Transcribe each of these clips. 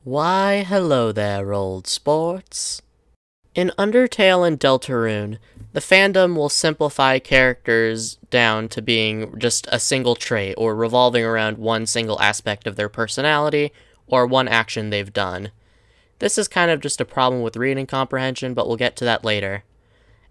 Why, hello there, old sports. In Undertale and Deltarune, the fandom will simplify characters down to being just a single trait or revolving around one single aspect of their personality or one action they've done. This is kind of just a problem with reading comprehension, but we'll get to that later.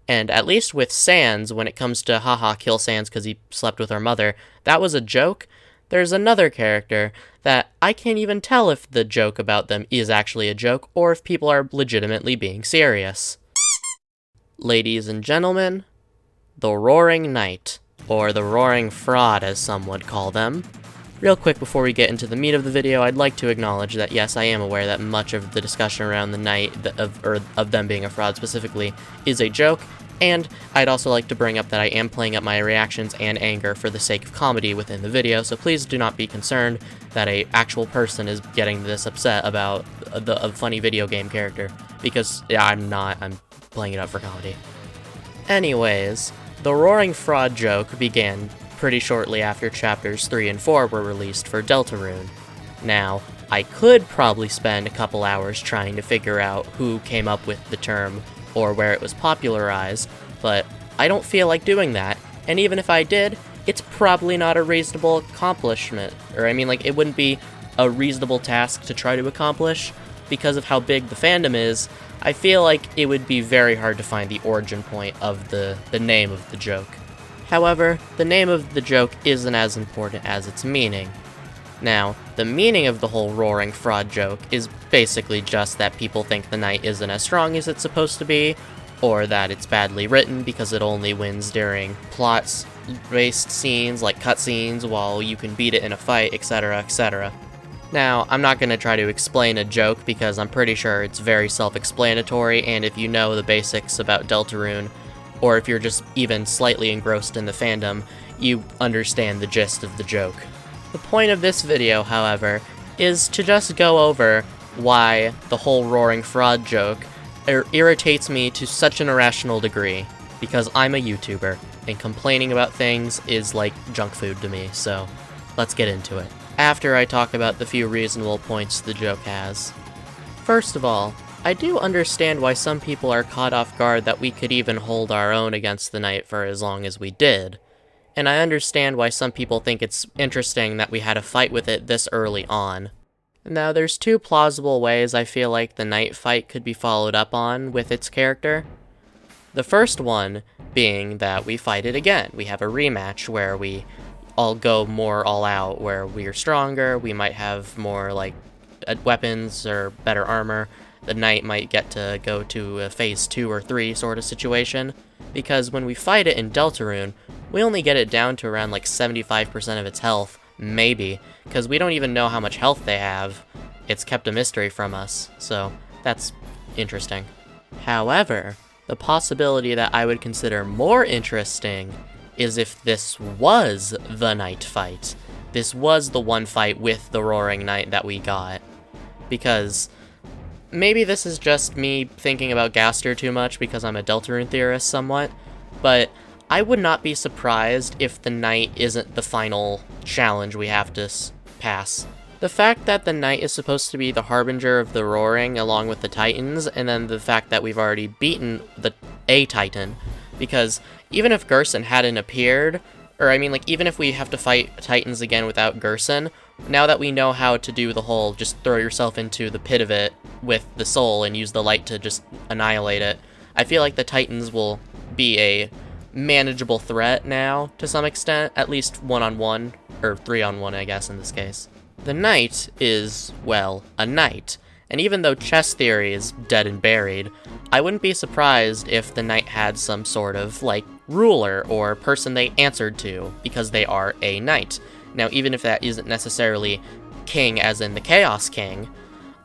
And at least with Sans, when it comes to haha kill Sans because he slept with her mother, that was a joke. There's another character that I can't even tell if the joke about them is actually a joke or if people are legitimately being serious. Ladies and gentlemen, the Roaring Knight, or the Roaring Fraud as some would call them. Real quick before we get into the meat of the video, I'd like to acknowledge that yes, I am aware that much of the discussion around the Knight, of them being a fraud specifically, is a joke, and I'd also like to bring up that I am playing up my reactions and anger for the sake of comedy within the video, so please do not be concerned that a actual person is getting this upset about a funny video game character, because yeah, I'm not, I'm playing it up for comedy. Anyways, the Roaring Fraud joke began pretty shortly after chapters 3 and 4 were released for Deltarune. Now, I could probably spend a couple hours trying to figure out who came up with the term or where it was popularized, but I don't feel like doing that, and even if I did, it's probably not a reasonable accomplishment, or I mean, like, it wouldn't be a reasonable task to try to accomplish. Because of how big the fandom is, I feel like it would be very hard to find the origin point of the name of the joke. However, the name of the joke isn't as important as its meaning. Now, the meaning of the whole Roaring Fraud joke is basically just that people think the Knight isn't as strong as it's supposed to be, or that it's badly written because it only wins during plots-based scenes like cutscenes while you can beat it in a fight, etc., etc. Now, I'm not going to try to explain a joke because I'm pretty sure it's very self-explanatory, and if you know the basics about Deltarune, or if you're just even slightly engrossed in the fandom, you understand the gist of the joke. The point of this video, however, is to just go over why the whole Roaring Fraud joke irritates me to such an irrational degree, because I'm a YouTuber, and complaining about things is like junk food to me, so let's get into it. After I talk about the few reasonable points the joke has. First of all, I do understand why some people are caught off guard that we could even hold our own against the Knight for as long as we did. And I understand why some people think it's interesting that we had a fight with it this early on. Now, there's two plausible ways I feel like the Knight fight could be followed up on with its character. The first one being that we fight it again. We have a rematch where we all go more all out, where we're stronger, we might have more, like, weapons or better armor. The Knight might get to go to a phase 2 or 3 sort of situation, because when we fight it in Deltarune, we only get it down to around like 75% of its health, maybe, because we don't even know how much health they have. It's kept a mystery from us, so that's interesting. However, the possibility that I would consider more interesting is if this was the Knight fight. This was the one fight with the Roaring Knight that we got, because maybe this is just me thinking about Gaster too much because I'm a Deltarune theorist somewhat, but I would not be surprised if the Knight isn't the final challenge we have to pass. The fact that the Knight is supposed to be the harbinger of the Roaring along with the Titans, and then the fact that we've already beaten a Titan, because even if Gerson hadn't appeared, or I mean, like, even if we have to fight Titans again without Gerson, now that we know how to do the whole just throw yourself into the pit of it with the soul and use the light to just annihilate it, I feel like the Titans will be a manageable threat now, to some extent, at least 1-on-1, or 3-on-1, I guess, in this case. The Knight is, well, a knight, and even though chess theory is dead and buried, I wouldn't be surprised if the Knight had some sort of, like, ruler or person they answered to, because they are a knight. Now, even if that isn't necessarily king as in the Chaos King,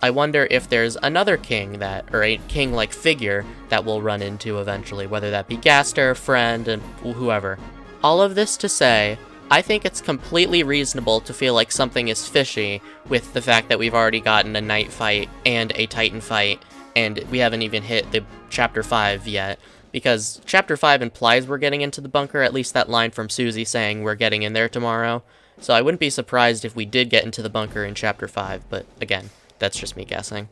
I wonder if there's another king or a king-like figure that we'll run into eventually, whether that be Gaster, Friend, and whoever. All of this to say, I think it's completely reasonable to feel like something is fishy with the fact that we've already gotten a Knight fight and a Titan fight, and we haven't even hit the Chapter 5 yet, because Chapter 5 implies we're getting into the bunker, at least that line from Susie saying we're getting in there tomorrow. So I wouldn't be surprised if we did get into the bunker in Chapter 5, but again, that's just me guessing.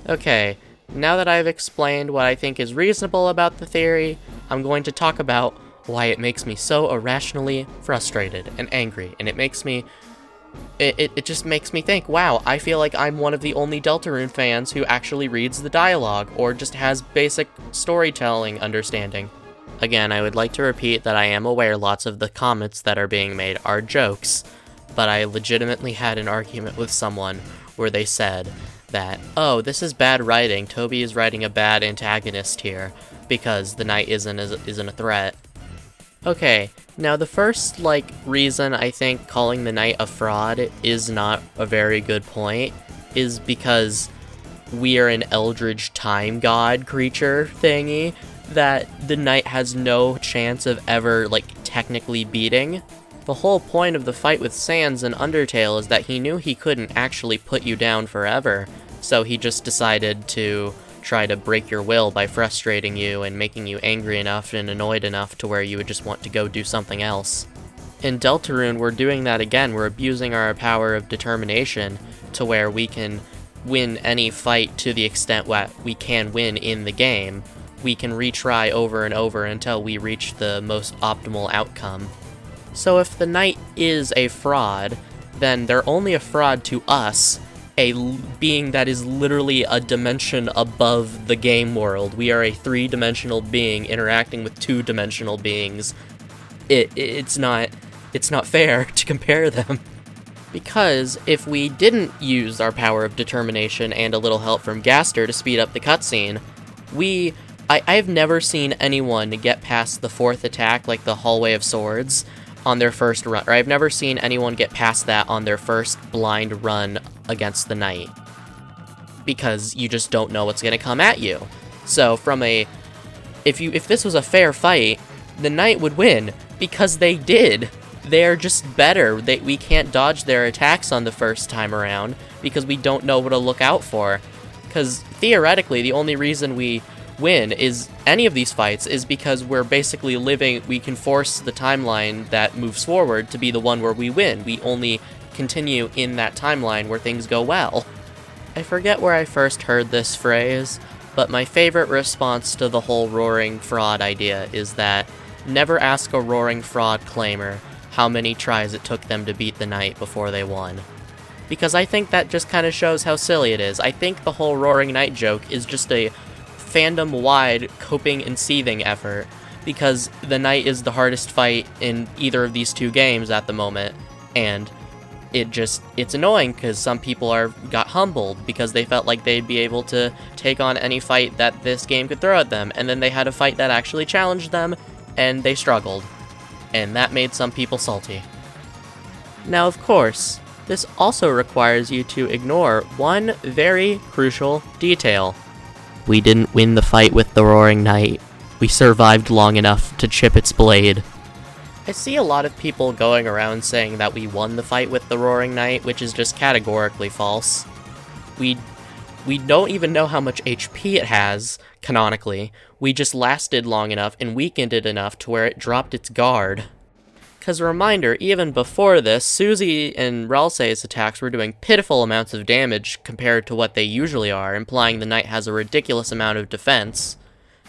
Okay, now that I've explained what I think is reasonable about the theory, I'm going to talk about why it makes me so irrationally frustrated and angry, and it just makes me think, wow, I feel like I'm one of the only Deltarune fans who actually reads the dialogue, or just has basic storytelling understanding. Again, I would like to repeat that I am aware lots of the comments that are being made are jokes, but I legitimately had an argument with someone where they said that, oh, this is bad writing, Toby is writing a bad antagonist here, because the knight isn't a threat. Okay, now the first, reason I think calling the knight a fraud is not a very good point is because we are an eldritch time god creature thingy that the knight has no chance of ever, technically beating. The whole point of the fight with Sans in Undertale is that he knew he couldn't actually put you down forever, so he just decided to try to break your will by frustrating you and making you angry enough and annoyed enough to where you would just want to go do something else. In Deltarune, we're doing that again. We're abusing our power of determination to where we can win any fight to the extent that we can win in the game. We can retry over and over until we reach the most optimal outcome. So if the knight is a fraud, then they're only a fraud to us, a being that is literally a dimension above the game world. We are a three-dimensional being interacting with two-dimensional beings. It's not fair to compare them. Because if we didn't use our power of determination and a little help from Gaster to speed up the cutscene, I've never seen anyone get past the fourth attack, like the Hallway of Swords, on their first run, or I've never seen anyone get past that on their first blind run against the knight. Because you just don't know what's gonna come at you. So if this was a fair fight, the knight would win, because they did. They're just better. We can't dodge their attacks on the first time around, because we don't know what to look out for. Because theoretically, the only reason we win is any of these fights is because we're basically we can force the timeline that moves forward to be the one where we win. We only continue in that timeline where things go well. I forget where I first heard this phrase, but my favorite response to the whole roaring fraud idea is that never ask a roaring fraud claimer how many tries it took them to beat the knight before they won. Because I think that just kind of shows how silly it is. I think the whole roaring knight joke is just a fandom-wide coping and seething effort, because the knight is the hardest fight in either of these two games at the moment, and it's annoying because some people got humbled because they felt like they'd be able to take on any fight that this game could throw at them, and then they had a fight that actually challenged them, and they struggled, and that made some people salty. Now, of course, this also requires you to ignore one very crucial detail. We didn't win the fight with the Roaring Knight. We survived long enough to chip its blade. I see a lot of people going around saying that we won the fight with the Roaring Knight, which is just categorically false. We don't even know how much HP it has, canonically. We just lasted long enough and weakened it enough to where it dropped its guard. Because reminder, even before this, Susie and Ralsei's attacks were doing pitiful amounts of damage compared to what they usually are, implying the knight has a ridiculous amount of defense.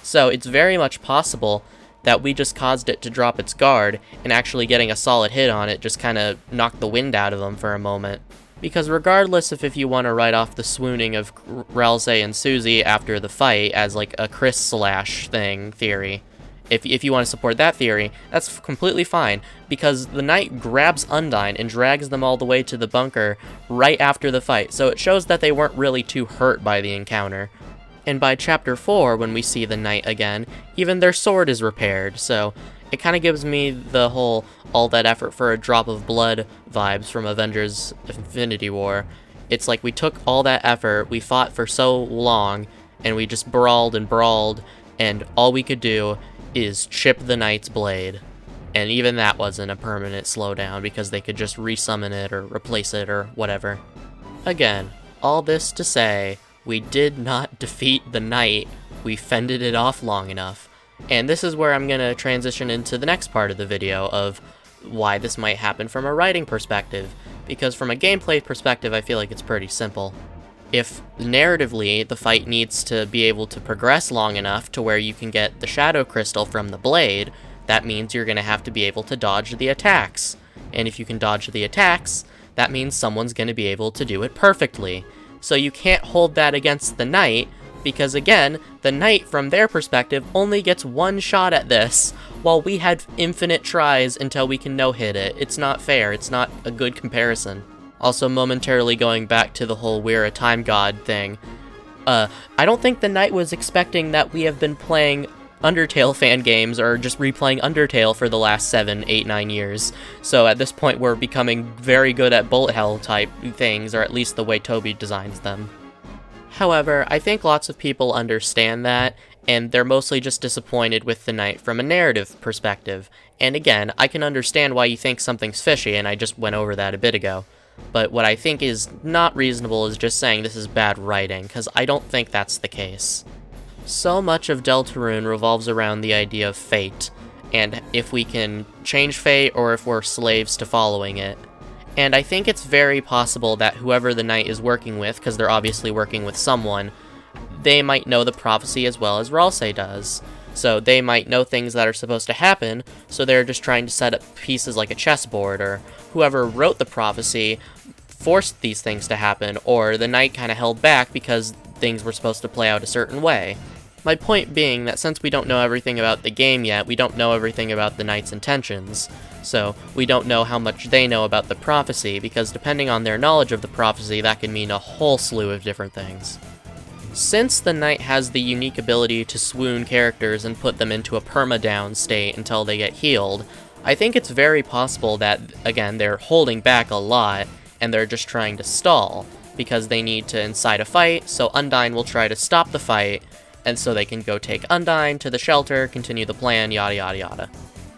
So it's very much possible that we just caused it to drop its guard, and actually getting a solid hit on it just kind of knocked the wind out of them for a moment. Because regardless of if you want to write off the swooning of Ralsei and Susie after the fight as like a Chris slash thing theory, if you want to support that theory, that's completely fine, because the knight grabs Undyne and drags them all the way to the bunker right after the fight, so it shows that they weren't really too hurt by the encounter. And by Chapter 4, when we see the knight again, even their sword is repaired, so it kind of gives me the whole all that effort for a drop of blood vibes from Avengers Infinity War. It's like we took all that effort, we fought for so long, and we just brawled, and all we could do is chip the knight's blade. And even that wasn't a permanent slowdown because they could just resummon it or replace it or whatever. Again, all this to say, we did not defeat the knight, we fended it off long enough. And this is where I'm going to transition into the next part of the video of why this might happen from a writing perspective. because from a gameplay perspective, I feel like it's pretty simple. If narratively the fight needs to be able to progress long enough to where you can get the Shadow Crystal from the blade, that means you're going to have to be able to dodge the attacks. And if you can dodge the attacks, that means someone's going to be able to do it perfectly. So you can't hold that against the knight, because again, the knight from their perspective only gets one shot at this, while we had infinite tries until we can no-hit it. It's not fair, it's not a good comparison. Also, momentarily going back to the whole we're a time god thing, I don't think the knight was expecting that we have been playing Undertale fan games or just replaying Undertale for the last 7, 8, 9 years. So at this point we're becoming very good at bullet hell type things, or at least the way Toby designs them. However, I think lots of people understand that, and they're mostly just disappointed with the knight from a narrative perspective. And again, I can understand why you think something's fishy, and I just went over that a bit ago. But what I think is not reasonable is just saying this is bad writing, because I don't think that's the case. So much of Deltarune revolves around the idea of fate, and if we can change fate or if we're slaves to following it. And I think it's very possible that whoever the knight is working with, because they're obviously working with someone, they might know the prophecy as well as Ralsei does. So they might know things that are supposed to happen, so they're just trying to set up pieces like a chessboard, or whoever wrote the prophecy forced these things to happen, or the knight kind of held back because things were supposed to play out a certain way. My point being that since we don't know everything about the game yet, we don't know everything about the knight's intentions. So we don't know how much they know about the prophecy, because depending on their knowledge of the prophecy, that can mean a whole slew of different things. Since the knight has the unique ability to swoon characters and put them into a perma-down state until they get healed, I think it's very possible that, again, they're holding back a lot, and they're just trying to stall, because they need to incite a fight, so Undyne will try to stop the fight, and so they can go take Undyne to the shelter, continue the plan, yada yada yada.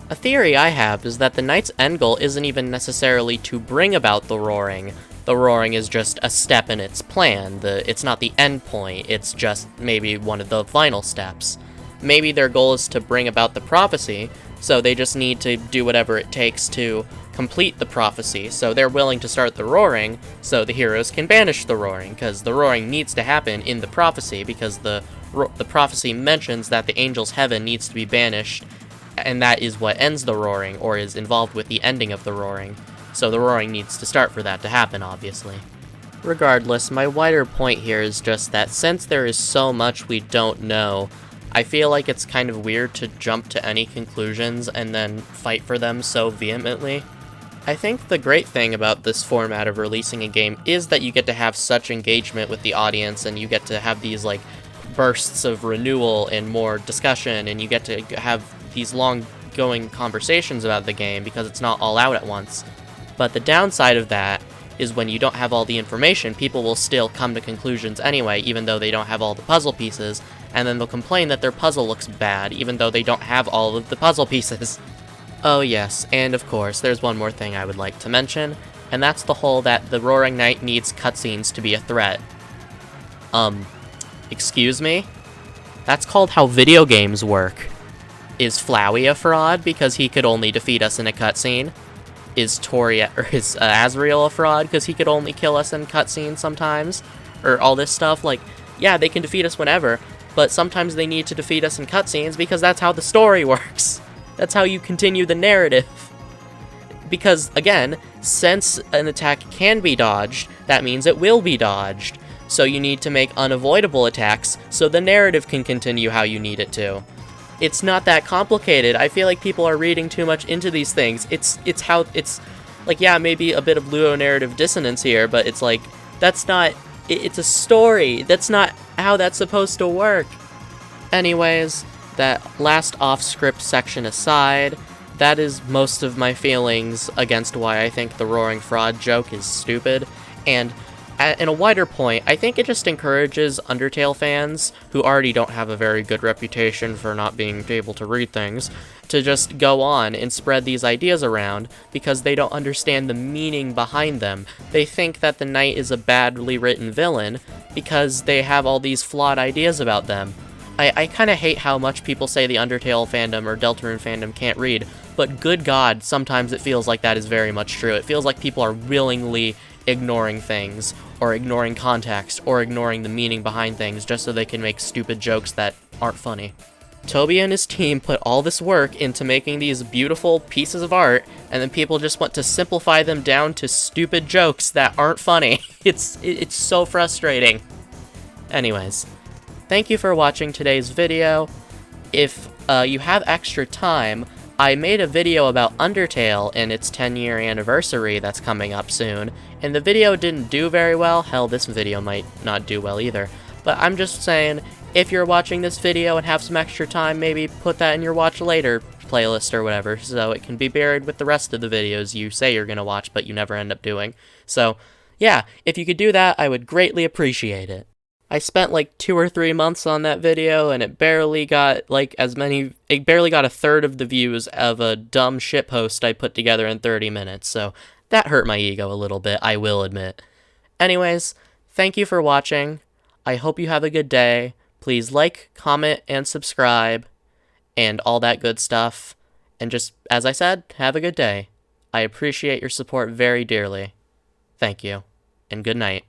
A theory I have is that the knight's end goal isn't even necessarily to bring about the roaring. The roaring is just a step in its plan. It's not the end point, it's just maybe one of the final steps. Maybe their goal is to bring about the prophecy, so they just need to do whatever it takes to complete the prophecy, so they're willing to start the roaring, so the heroes can banish the roaring, because the roaring needs to happen in the prophecy, because the prophecy mentions that the angel's heaven needs to be banished, and that is what ends the roaring, or is involved with the ending of the roaring. So the roaring needs to start for that to happen, obviously. Regardless, my wider point here is just that since there is so much we don't know, I feel like it's kind of weird to jump to any conclusions and then fight for them so vehemently. I think the great thing about this format of releasing a game is that you get to have such engagement with the audience, and you get to have these like bursts of renewal and more discussion, and you get to have these long-going conversations about the game because it's not all out at once. But the downside of that is when you don't have all the information, people will still come to conclusions anyway, even though they don't have all the puzzle pieces, and then they'll complain that their puzzle looks bad, even though they don't have all of the puzzle pieces. Oh yes, and of course, there's one more thing I would like to mention, and that's the whole that the Roaring Knight needs cutscenes to be a threat. Excuse me? That's called how video games work. Is Flowey a fraud because he could only defeat us in a cutscene? Is Azrael a fraud because he could only kill us in cutscenes sometimes? Or all this stuff, like, yeah, they can defeat us whenever, but sometimes they need to defeat us in cutscenes because that's how the story works. That's how you continue the narrative. Because, again, since an attack can be dodged, that means it will be dodged. So you need to make unavoidable attacks so the narrative can continue how you need it to. It's not that complicated. I feel like people are reading too much into these things. It's like, yeah, maybe a bit of ludonarrative dissonance here, but it's like, that's not, it's a story. That's not how that's supposed to work. Anyways, that last off-script section aside, that is most of my feelings against why I think the Roaring Fraud joke is stupid, and in a wider point, I think it just encourages Undertale fans, who already don't have a very good reputation for not being able to read things, to just go on and spread these ideas around, because they don't understand the meaning behind them. They think that the knight is a badly written villain, because they have all these flawed ideas about them. I kind of hate how much people say the Undertale fandom or Deltarune fandom can't read. but good God, sometimes it feels like that is very much true. It feels like people are willingly ignoring things, or ignoring context, or ignoring the meaning behind things just so they can make stupid jokes that aren't funny. Toby and his team put all this work into making these beautiful pieces of art, and then people just want to simplify them down to stupid jokes that aren't funny. It's so frustrating. Anyways, thank you for watching today's video. If you have extra time, I made a video about Undertale and its 10-year anniversary that's coming up soon, and the video didn't do very well. Hell, this video might not do well either. But I'm just saying, if you're watching this video and have some extra time, maybe put that in your watch later playlist or whatever, so it can be buried with the rest of the videos you say you're gonna watch but you never end up doing. So, yeah, if you could do that, I would greatly appreciate it. I spent like 2 or 3 months on that video, and it barely got a third of the views of a dumb shitpost I put together in 30 minutes, so that hurt my ego a little bit, I will admit. Anyways, thank you for watching. I hope you have a good day. Please like, comment, and subscribe, and all that good stuff. And just, as I said, have a good day. I appreciate your support very dearly. Thank you, and good night.